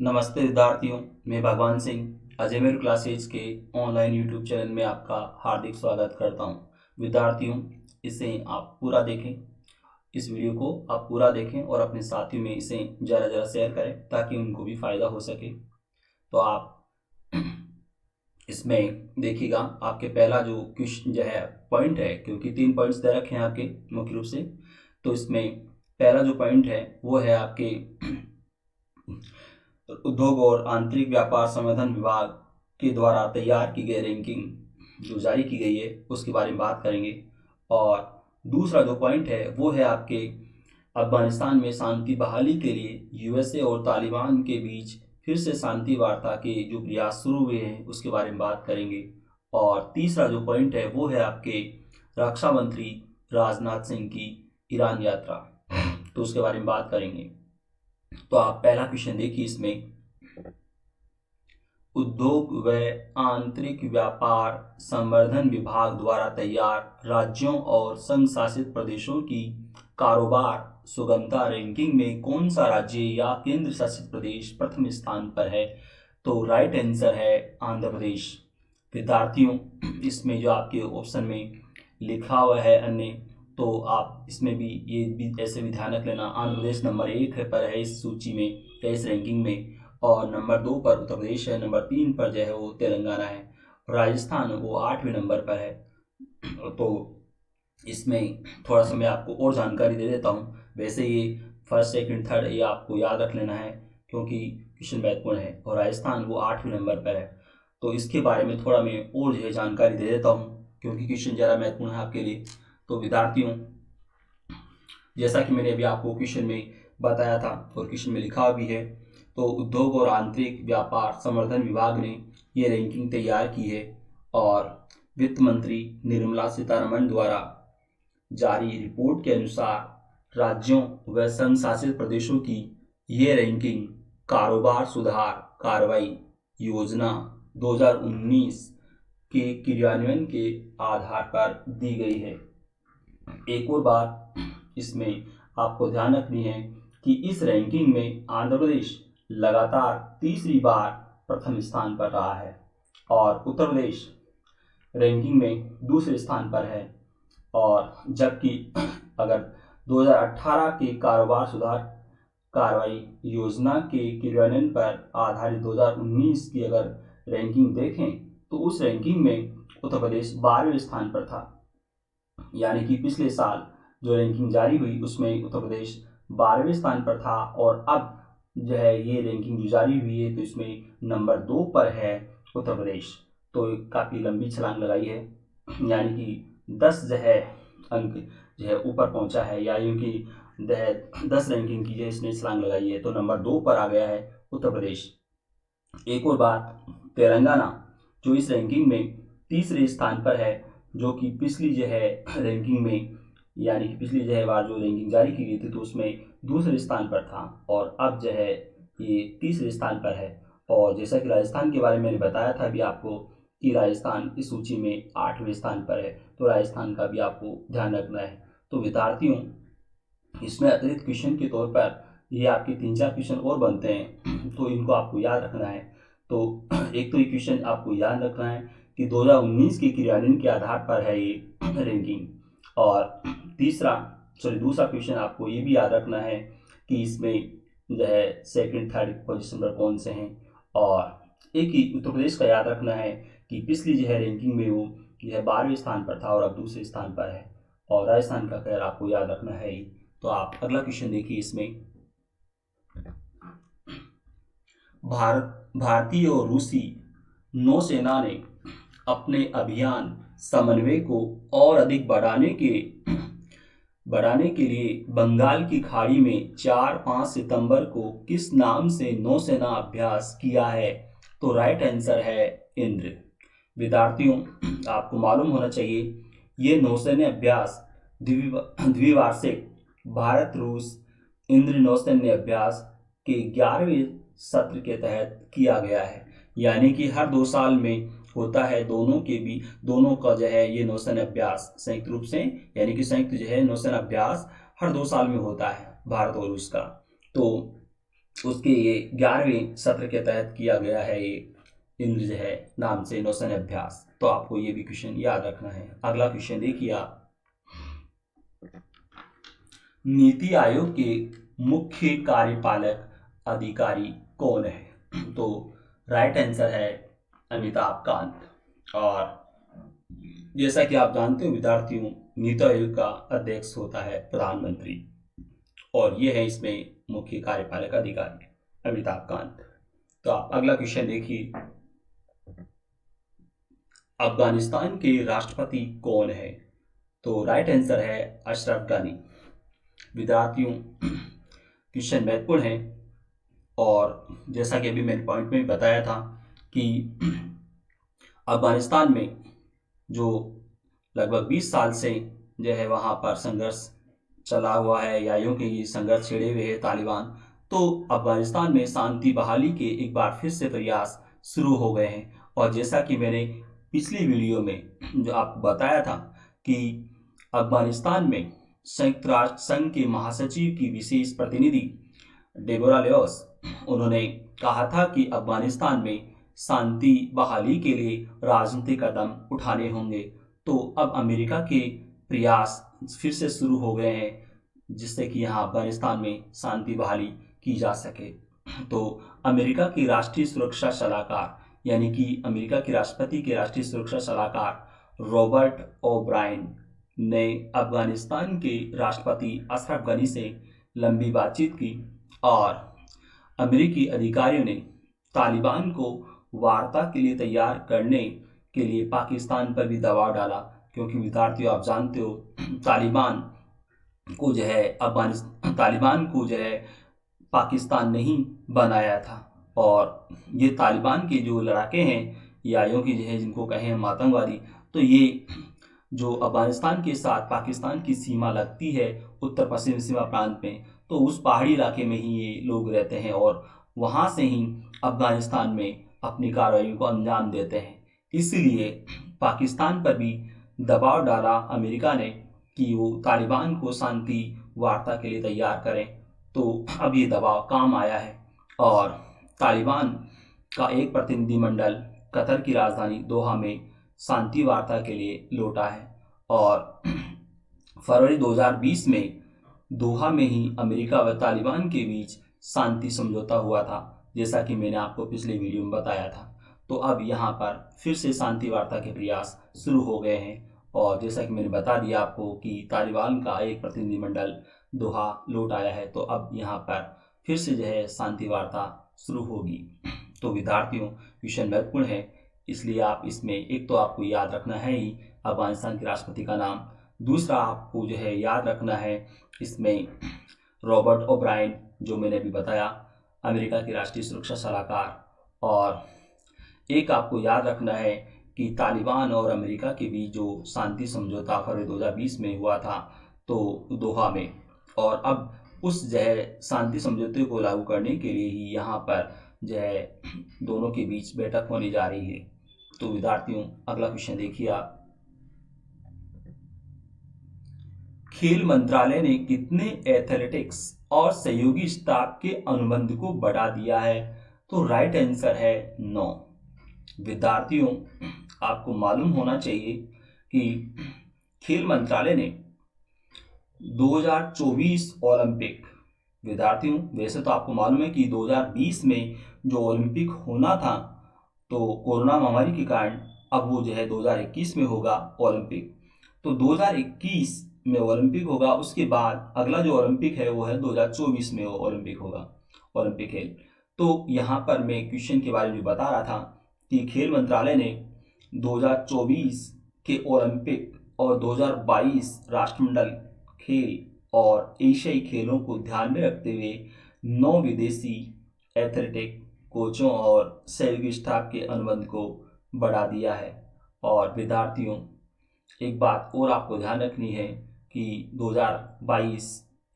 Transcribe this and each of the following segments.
नमस्ते विद्यार्थियों, मैं भगवान सिंह अजमेर क्लासेज के ऑनलाइन यूट्यूब चैनल में आपका हार्दिक स्वागत करता हूं। विद्यार्थियों, इसे आप पूरा देखें, इस वीडियो को आप पूरा देखें और अपने साथियों में इसे ज़रा ज़रा शेयर करें ताकि उनको भी फ़ायदा हो सके। तो आप इसमें देखिएगा, आपके पहला जो क्वेश्चन जो है पॉइंट है, क्योंकि 3 पॉइंट्स दे रखे हैं आपके मुख्य रूप से। तो इसमें पहला जो पॉइंट है वो है आपके उद्योग और आंतरिक व्यापार संवर्धन विभाग के द्वारा तैयार की गई रैंकिंग जो जारी की गई है उसके बारे में बात करेंगे। और दूसरा जो पॉइंट है वो है आपके अफगानिस्तान में शांति बहाली के लिए यूएसए और तालिबान के बीच फिर से शांति वार्ता के जो प्रयास शुरू हुए हैं उसके बारे में बात करेंगे। और तीसरा जो पॉइंट है वो है आपके रक्षा मंत्री राजनाथ सिंह की ईरान यात्रा, तो उसके बारे में बात करेंगे। तो आप पहला क्वेश्चन देखिए, इसमें उद्योग व आंतरिक व्यापार संवर्धन विभाग द्वारा तैयार राज्यों और संघ शासित प्रदेशों की कारोबार सुगमता रैंकिंग में कौन सा राज्य या केंद्र शासित प्रदेश प्रथम स्थान पर है? तो राइट आंसर है आंध्र प्रदेश। विद्यार्थियों, इसमें जो आपके ऑप्शन में लिखा हुआ है अन्य, तो आप इसमें भी ये भी ऐसे भी ध्यान रख लेना। आंध्र प्रदेश नंबर 1 पर है इस सूची में या इस रैंकिंग में, और नंबर 2 पर उत्तर प्रदेश है, नंबर 3 पर जो है वो तेलंगाना है, राजस्थान वो 8वें नंबर पर है। तो इसमें थोड़ा सा मैं आपको और जानकारी दे देता हूँ। वैसे ये फर्स्ट सेकंड थर्ड ये आपको याद रख लेना है क्योंकि क्वेश्चन महत्वपूर्ण है, और राजस्थान वो 8वें नंबर पर है। तो इसके बारे में थोड़ा मैं और जो है जानकारी दे देता हूँ क्योंकि क्वेश्चन ज़्यादा महत्वपूर्ण है आपके लिए। तो विद्यार्थियों, जैसा कि मैंने अभी आपको क्वेश्चन में बताया था और क्वेश्चन में लिखा भी है, तो उद्योग और आंतरिक व्यापार संवर्धन विभाग ने ये रैंकिंग तैयार की है और वित्त मंत्री निर्मला सीतारमण द्वारा जारी रिपोर्ट के अनुसार राज्यों व संघ शासित प्रदेशों की ये रैंकिंग कारोबार सुधार कार्रवाई योजना 2019 के क्रियान्वयन के आधार पर दी गई है। एक और बात इसमें आपको ध्यान रखनी है कि इस रैंकिंग में आंध्र प्रदेश लगातार तीसरी बार प्रथम स्थान पर रहा है और उत्तर प्रदेश रैंकिंग में दूसरे स्थान पर है। और जबकि अगर 2018 के कारोबार सुधार कार्रवाई योजना के क्रियान्वयन पर आधारित 2019 की अगर रैंकिंग देखें तो उस रैंकिंग में उत्तर प्रदेश 12वें स्थान पर था। यानी कि पिछले साल जो रैंकिंग जारी हुई उसमें उत्तर प्रदेश 12वें स्थान पर था और अब जो है ये रैंकिंग जो जारी हुई है तो इसमें नंबर 2 पर है उत्तर प्रदेश। तो काफ़ी लंबी छलांग लगाई है, यानी कि 10 जो है अंक जो है ऊपर पहुंचा है, या यूँ कि 10 रैंकिंग की जो इसने छलांग लगाई है, तो नंबर 2 पर आ गया है उत्तर प्रदेश। एक और बात, तेलंगाना जो इस रैंकिंग में तीसरे स्थान पर है, जो कि पिछली जो है रैंकिंग में, यानी कि पिछली जो है बार जो रैंकिंग जारी की गई थी तो उसमें दूसरे स्थान पर था और अब जो है ये तीसरे स्थान पर है। और जैसा कि राजस्थान के बारे में मैंने बताया था अभी आपको कि राजस्थान इस सूची में 8वें स्थान पर है, तो राजस्थान का भी आपको ध्यान रखना है। तो विद्यार्थियों, इसमें अतिरिक्त क्वेश्चन के तौर पर ये आपके 3-4 क्वेश्चन और बनते हैं तो इनको आपको याद रखना है। तो एक तो ये क्वेश्चन आपको याद रखना है कि 2019 के क्रियान्वयन के आधार पर है ये रैंकिंग, और दूसरा क्वेश्चन आपको ये भी याद रखना है कि इसमें जो है सेकंड थर्ड पोजीशन पर कौन से हैं, और एक ही उत्तर प्रदेश का याद रखना है कि पिछली जो है रैंकिंग में वो जो है 12वें स्थान पर था और अब दूसरे स्थान पर है, और राजस्थान का खैर आपको याद रखना है ही। तो आप अगला क्वेश्चन देखिए, इसमें भारतीय और रूसी नौसेना ने अपने अभियान समन्वय को और अधिक बढ़ाने के लिए बंगाल की खाड़ी में 4-5 सितंबर को किस नाम से नौसेना अभ्यास किया है? तो राइट आंसर है इंद्र। विद्यार्थियों, आपको मालूम होना चाहिए ये नौसैन्य अभ्यास द्विवार्षिक भारत रूस इंद्र नौसैन्य अभ्यास के 11वें सत्र के तहत किया गया है, यानी कि हर 2 साल में होता है। दोनों का जो है ये नौसैन्य अभ्यास संयुक्त रूप से, यानी कि संयुक्त जो है नौसैन्य अभ्यास हर 2 साल में होता है भारत और रूस का। तो उसके ये 11वें सत्र के तहत किया गया है ये इंद्र है नाम से नौसेना अभ्यास। तो आपको ये भी क्वेश्चन याद रखना है। अगला क्वेश्चन देखिए आप, नीति आयोग के मुख्य कार्यपालक अधिकारी कौन है? तो राइट आंसर है अमिताभ कांत। और जैसा कि आप जानते हो विद्यार्थियों, नीति आयोग का अध्यक्ष होता है प्रधानमंत्री, और ये है इसमें मुख्य कार्यपालक अधिकारी अमिताभ कांत। तो आप अगला क्वेश्चन देखिए, अफगानिस्तान के राष्ट्रपति कौन है? तो राइट आंसर है अशरफ गनी। विद्यार्थियों, क्वेश्चन महत्वपूर्ण है, और जैसा कि अभी मैंने पॉइंट में बताया था कि अफगानिस्तान में जो लगभग 20 साल से जो है वहाँ पर संघर्ष चला हुआ है, या यूँ के ये संघर्ष छिड़े हुए है तालिबान। तो अफगानिस्तान में शांति बहाली के एक बार फिर से प्रयास शुरू हो गए हैं। और जैसा कि मैंने पिछली वीडियो में जो आपको बताया था कि अफगानिस्तान में संयुक्त राष्ट्र संघ के महासचिव की विशेष प्रतिनिधि डेबोरा लेओस, उन्होंने कहा था कि अफगानिस्तान में शांति बहाली के लिए राजनीतिक कदम उठाने होंगे। तो अब अमेरिका के प्रयास फिर से शुरू हो गए हैं जिससे कि यहाँ अफगानिस्तान में शांति बहाली की जा सके। तो अमेरिका की राष्ट्रीय सुरक्षा सलाहकार यानी कि अमेरिका के राष्ट्रपति के राष्ट्रीय सुरक्षा सलाहकार रॉबर्ट ओब्रायन ने अफगानिस्तान के राष्ट्रपति अशरफ गनी से लंबी बातचीत की, और अमेरिकी अधिकारियों ने तालिबान को वार्ता के लिए तैयार करने के लिए पाकिस्तान पर भी दबाव डाला, क्योंकि विद्यार्थियों आप जानते हो तालिबान को जो है पाकिस्तान ने ही बनाया था। और ये तालिबान के जो लड़ाके हैं या यूँ की जो है जिनको कहें हम आतंकवादी, तो ये जो अफगानिस्तान के साथ पाकिस्तान की सीमा लगती है उत्तर पश्चिम सीमा प्रांत में, तो उस पहाड़ी इलाके में ही ये लोग रहते हैं और वहाँ से ही अफगानिस्तान में अपनी कार्रवाई को अंजाम देते हैं। इसलिए पाकिस्तान पर भी दबाव डाला अमेरिका ने कि वो तालिबान को शांति वार्ता के लिए तैयार करें। तो अब ये दबाव काम आया है, और तालिबान का एक प्रतिनिधिमंडल कतर की राजधानी दोहा में शांति वार्ता के लिए लौटा है। और फरवरी 2020 में दोहा में ही अमेरिका व तालिबान के बीच शांति समझौता हुआ था, जैसा कि मैंने आपको पिछले वीडियो में बताया था। तो अब यहाँ पर फिर से शांति वार्ता के प्रयास शुरू हो गए हैं, और जैसा कि मैंने बता दिया आपको कि तालिबान का एक प्रतिनिधिमंडल दोहा लौट आया है। तो अब यहाँ पर फिर से जो है शांति वार्ता शुरू होगी। तो विद्यार्थियों, क्वेश्चन महत्वपूर्ण है, इसलिए आप इसमें एक तो आपको याद रखना है ही अफगानिस्तान के राष्ट्रपति का नाम, दूसरा आपको जो है याद रखना है इसमें रॉबर्ट ओब्रायन जो मैंने अभी बताया अमेरिका के राष्ट्रीय सुरक्षा सलाहकार, और एक आपको याद रखना है कि तालिबान और अमेरिका के बीच जो शांति समझौता फरवरी 2020 में हुआ था तो दोहा में, और अब उस जो है शांति समझौते को लागू करने के लिए ही यहाँ पर जो है दोनों के बीच बैठक होने जा रही है। तो विद्यार्थियों, अगला क्वेश्चन देखिए आप, खेल मंत्रालय ने कितने एथलेटिक्स और सहयोगी स्टाफ के अनुबंध को बढ़ा दिया है? तो राइट आंसर है 9। विद्यार्थियों, आपको मालूम होना चाहिए कि खेल मंत्रालय ने 2024 ओलंपिक, विद्यार्थियों वैसे तो आपको मालूम है कि 2020 में जो ओलंपिक होना था तो कोरोना महामारी के कारण अब वो जो है 2021 में होगा ओलंपिक। तो 2021 में ओलंपिक होगा, उसके बाद अगला जो ओलंपिक है वो है 2024 में ओलंपिक होगा, ओलंपिक खेल। तो यहाँ पर मैं क्वेश्चन के बारे में बता रहा था कि खेल मंत्रालय ने 2024 के ओलंपिक और 2022 राष्ट्रमंडल खेल और एशियाई खेलों को ध्यान में रखते हुए 9 विदेशी एथलेटिक कोचों और सहयोगी स्टाफ के अनुबंध को बढ़ा दिया है। और विद्यार्थियों, एक बात और आपको ध्यान रखनी है कि 2022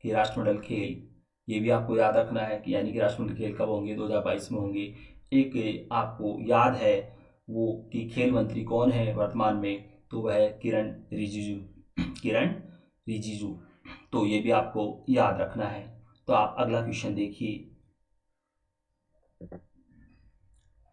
के राष्ट्रमंडल खेल, ये भी आपको याद रखना है कि यानी कि राष्ट्रमंडल खेल कब होंगे, 2022 में होंगे। एक आपको याद है वो कि खेल मंत्री कौन है वर्तमान में, तो वह है किरण रिजिजू। तो ये भी आपको याद रखना है। तो आप अगला क्वेश्चन देखिए,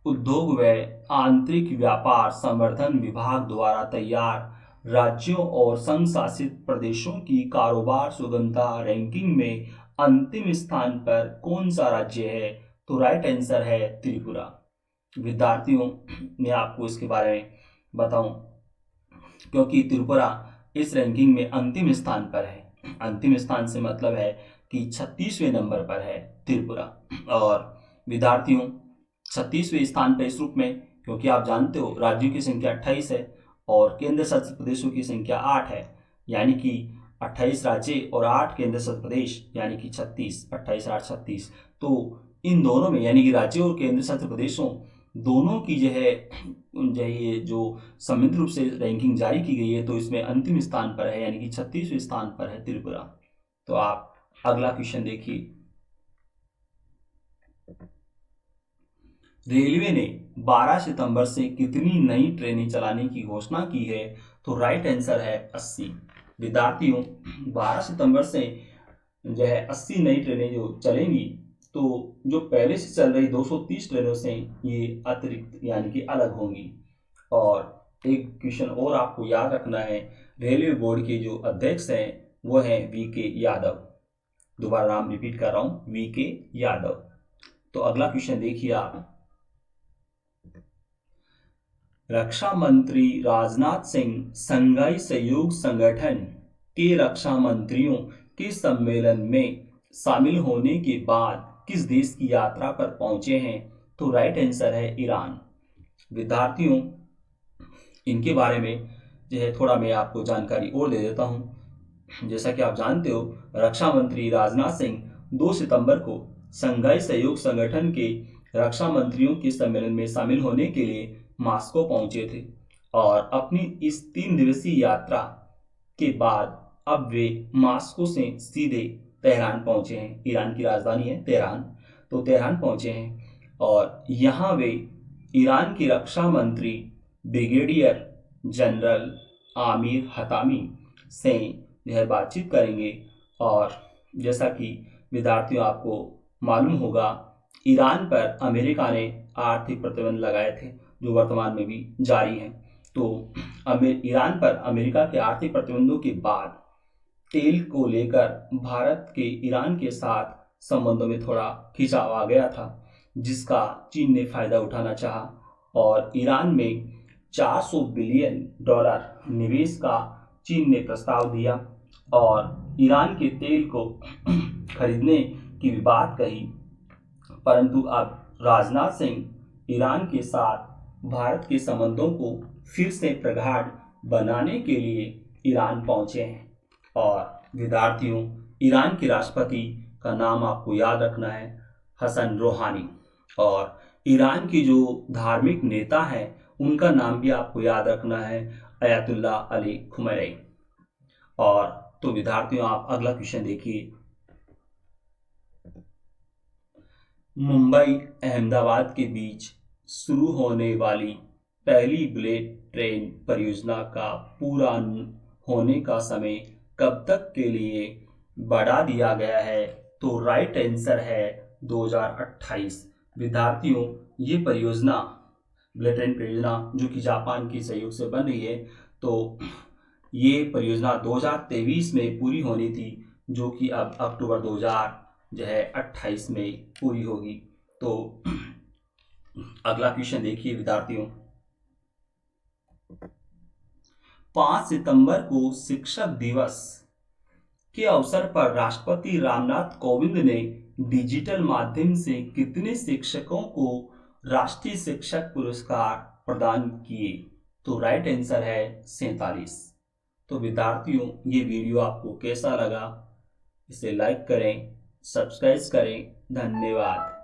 उद्योग व आंतरिक व्यापार संवर्धन विभाग द्वारा तैयार राज्यों और संघ शासित प्रदेशों की कारोबार सुगमता रैंकिंग में अंतिम स्थान पर कौन सा राज्य है? तो राइट आंसर है त्रिपुरा। विद्यार्थियों, मैं आपको इसके बारे में बताऊं, क्योंकि त्रिपुरा इस रैंकिंग में अंतिम स्थान पर है। अंतिम स्थान से मतलब है कि 36वें नंबर पर है त्रिपुरा। और विद्यार्थियों, 36वें स्थान पर इस रूप में, क्योंकि आप जानते हो राज्यों की संख्या 28 है और केंद्र शासित प्रदेशों की संख्या 8 है, यानी कि 28 राज्य और 8 केंद्र शासित प्रदेश, यानी कि 36, 28 8 36। तो इन दोनों में, यानी कि राज्यों और केंद्र शासित प्रदेशों दोनों की ये जो सम्मिलित रूप से रैंकिंग जारी की गई है, तो इसमें अंतिम स्थान पर है, यानी कि 36वें स्थान पर है त्रिपुरा। तो आप अगला क्वेश्चन देखिए। रेलवे ने 12 सितंबर से कितनी नई ट्रेनें चलाने की घोषणा की है? तो राइट आंसर है 80। विद्यार्थियों, 12 सितंबर से 80 नई ट्रेनें जो चलेंगी, तो जो पहले से चल रही 230 ट्रेनों से ये अतिरिक्त, यानी कि अलग होंगी। और एक क्वेश्चन और आपको याद रखना है, रेलवे बोर्ड के जो अध्यक्ष हैं वो हैं वीके यादव। दोबारा नाम रिपीट कर रहा हूं, वीके यादव। तो अगला क्वेश्चन देखिए आप। रक्षा मंत्री राजनाथ सिंह शंघाई सहयोग संगठन के रक्षा मंत्रियों के सम्मेलन में शामिल होने के बाद किस देश की यात्रा पर पहुंचे हैं? तो राइट आंसर है ईरान। विद्यार्थियों, इनके बारे में थोड़ा मैं आपको जानकारी और दे देता हूं। जैसा कि आप जानते हो, रक्षा मंत्री राजनाथ सिंह 2 सितंबर को शंघाई सहयोग संगठन के रक्षा मंत्रियों के सम्मेलन में शामिल होने के लिए मॉस्को पहुंचे थे और अपनी इस 3 दिवसीय यात्रा के बाद अब वे मॉस्को से सीधे तेहरान पहुंचे हैं। ईरान की राजधानी है तेहरान, तो तेहरान पहुंचे हैं और यहाँ वे ईरान की रक्षा मंत्री ब्रिगेडियर जनरल आमिर हतामी से बातचीत करेंगे। और जैसा कि विद्यार्थियों आपको मालूम होगा, ईरान पर अमेरिका ने आर्थिक प्रतिबंध लगाए थे जो वर्तमान में भी जारी हैं। तो ईरान पर अमेरिका के आर्थिक प्रतिबंधों के बाद तेल को लेकर भारत के ईरान के साथ संबंधों में थोड़ा खिंचाव आ गया था, जिसका चीन ने फायदा उठाना चाहा और ईरान में $400 बिलियन निवेश का चीन ने प्रस्ताव दिया और ईरान के तेल को खरीदने की भी बात कही। परंतु अब राजनाथ सिंह ईरान के साथ भारत के संबंधों को फिर से प्रगाढ़ बनाने के लिए ईरान पहुंचे हैं। और विद्यार्थियों, ईरान के राष्ट्रपति का नाम आपको याद रखना है हसन रोहानी, और ईरान की जो धार्मिक नेता हैं उनका नाम भी आपको याद रखना है अयातुल्ला अली खुमैनी। और तो विद्यार्थियों, आप अगला क्वेश्चन देखिए। मुंबई अहमदाबाद के बीच शुरू होने वाली पहली बुलेट ट्रेन परियोजना का पूरा होने का समय कब तक के लिए बढ़ा दिया गया है? तो राइट आंसर है 2028। विद्यार्थियों, ये परियोजना, बुलेट ट्रेन परियोजना जो कि जापान के सहयोग से बन रही है, तो ये परियोजना 2023 में पूरी होनी थी, जो कि अब अक्टूबर 2028 में पूरी होगी। तो अगला क्वेश्चन देखिए विद्यार्थियों। 5 सितंबर को शिक्षक दिवस के अवसर पर राष्ट्रपति रामनाथ कोविंद ने डिजिटल माध्यम से कितने शिक्षकों को राष्ट्रीय शिक्षक पुरस्कार प्रदान किए? तो राइट आंसर है 47। तो विद्यार्थियों, ये वीडियो आपको कैसा लगा? इसे लाइक करें, सब्सक्राइब करें। धन्यवाद।